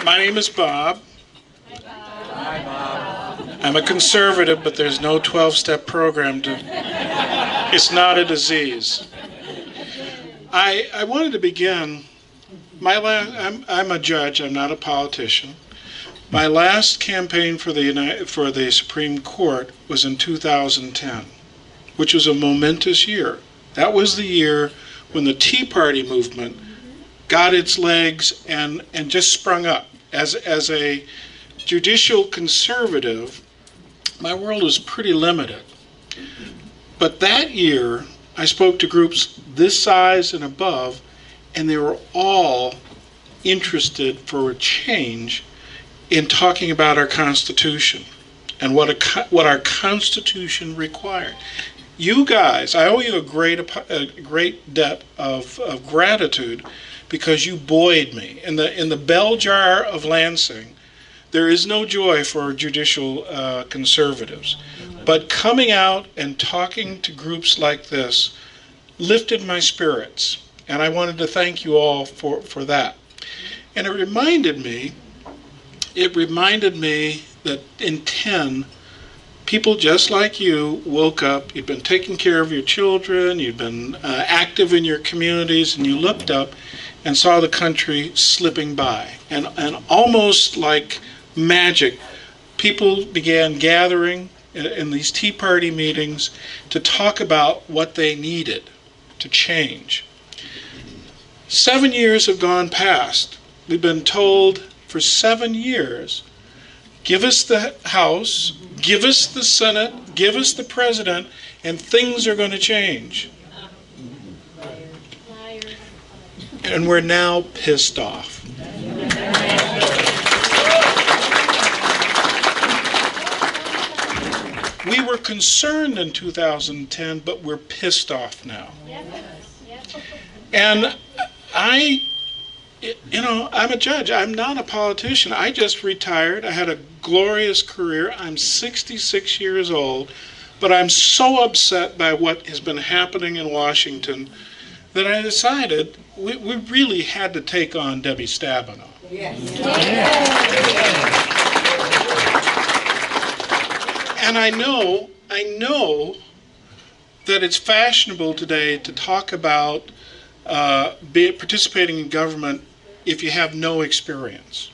My name is Bob. I'm a conservative, but there's no 12-step program to. It's not a disease. I wanted to begin. I'm a judge. I'm not a politician. My last campaign for the Supreme Court was in 2010, which was a momentous year. That was the year when the Tea Party movement got its legs and just sprung up. As a judicial conservative, my world was pretty limited. But that year, I spoke to groups this size and above, and they were all interested for a change in talking about our Constitution and what our Constitution required. You guys, I owe you a great debt of gratitude because you buoyed me. In the bell jar of Lansing, there is no joy for judicial conservatives. But coming out and talking to groups like this lifted my spirits. And I wanted to thank you all for that. And it reminded me that in 10, people just like you woke up, you'd been taking care of your children, you'd been active in your communities, and you looked up and saw the country slipping by. And almost like magic, people began gathering in these Tea Party meetings to talk about what they needed to change. 7 years have gone past. We've been told for 7 years, give us the House, give us the Senate, give us the President, and things are going to change. And we're now pissed off. We were concerned in 2010, but we're pissed off now. And I'm a judge. I'm not a politician. I just retired. I had a glorious career. I'm 66 years old, but I'm so upset by what has been happening in Washington that I decided we really had to take on Debbie Stabenow. Yes. And I know that it's fashionable today to talk about participating in government if you have no experience.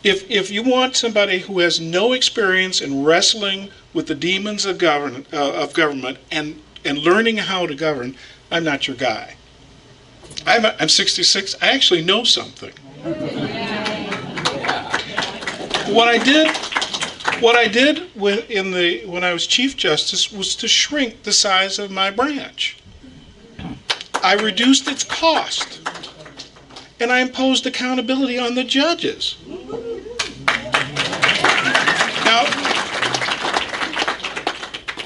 If you want somebody who has no experience in wrestling with the demons of government and learning how to govern, I'm not your guy. I'm 66. I actually know something. What I did when I was Chief Justice was to shrink the size of my branch. I reduced its cost, and I imposed accountability on the judges. Now,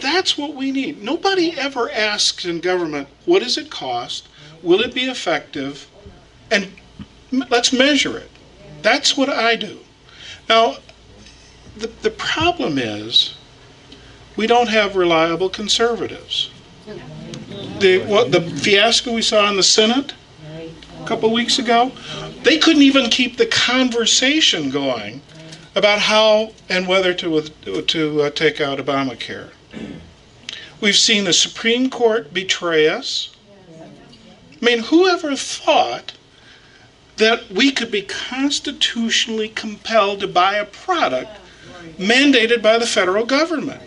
that's what we need. Nobody ever asks in government, what does it cost? Will it be effective? And let's measure it. That's what I do. Now, the problem is we don't have reliable conservatives. The fiasco we saw in the Senate a couple weeks ago, they couldn't even keep the conversation going about how and whether to take out Obamacare. We've seen the Supreme Court betray us. I mean, whoever thought that we could be constitutionally compelled to buy a product mandated by the federal government?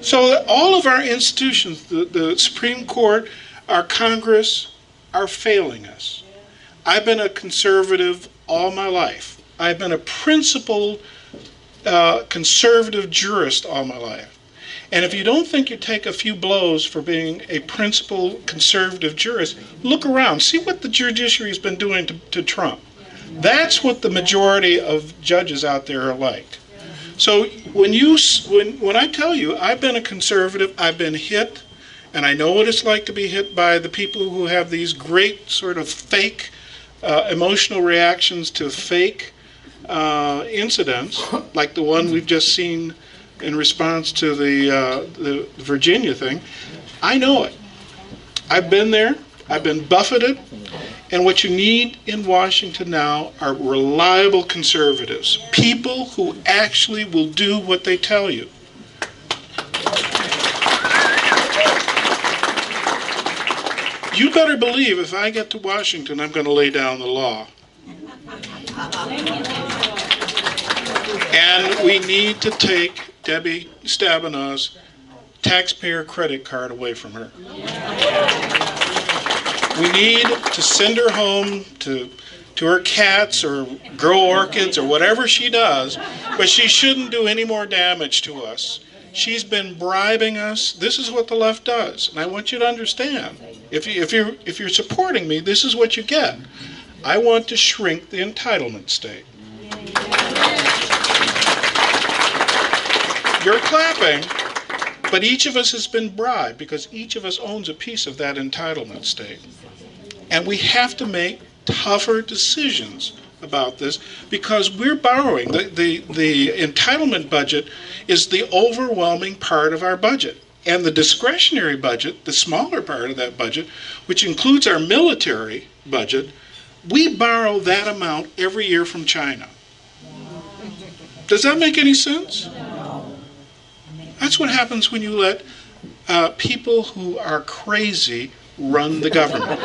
So all of our institutions, the Supreme Court, our Congress, are failing us. I've been a conservative all my life. I've been a principled conservative jurist all my life. And if you don't think you take a few blows for being a principled conservative jurist, look around. See what the judiciary has been doing to Trump. That's what the majority of judges out there are like. So when I tell you I've been a conservative, I've been hit, and I know what it's like to be hit by the people who have these great sort of fake emotional reactions to fake incidents, like the one we've just seen in response to the Virginia thing. I know it. I've been there. I've been buffeted. And what you need in Washington now are reliable conservatives, people who actually will do what they tell you. You better believe if I get to Washington, I'm going to lay down the law. And we need to take Debbie Stabenow's taxpayer credit card away from her. We need to send her home to her cats or grow orchids or whatever she does, but she shouldn't do any more damage to us. She's been bribing us. This is what the left does, and I want you to understand. If you're supporting me, this is what you get. I want to shrink the entitlement state. You're clapping, but each of us has been bribed because each of us owns a piece of that entitlement state. And we have to make tougher decisions about this because we're borrowing. The entitlement budget is the overwhelming part of our budget. And the discretionary budget, the smaller part of that budget, which includes our military budget, we borrow that amount every year from China. Does that make any sense? That's what happens when you let people who are crazy run the government.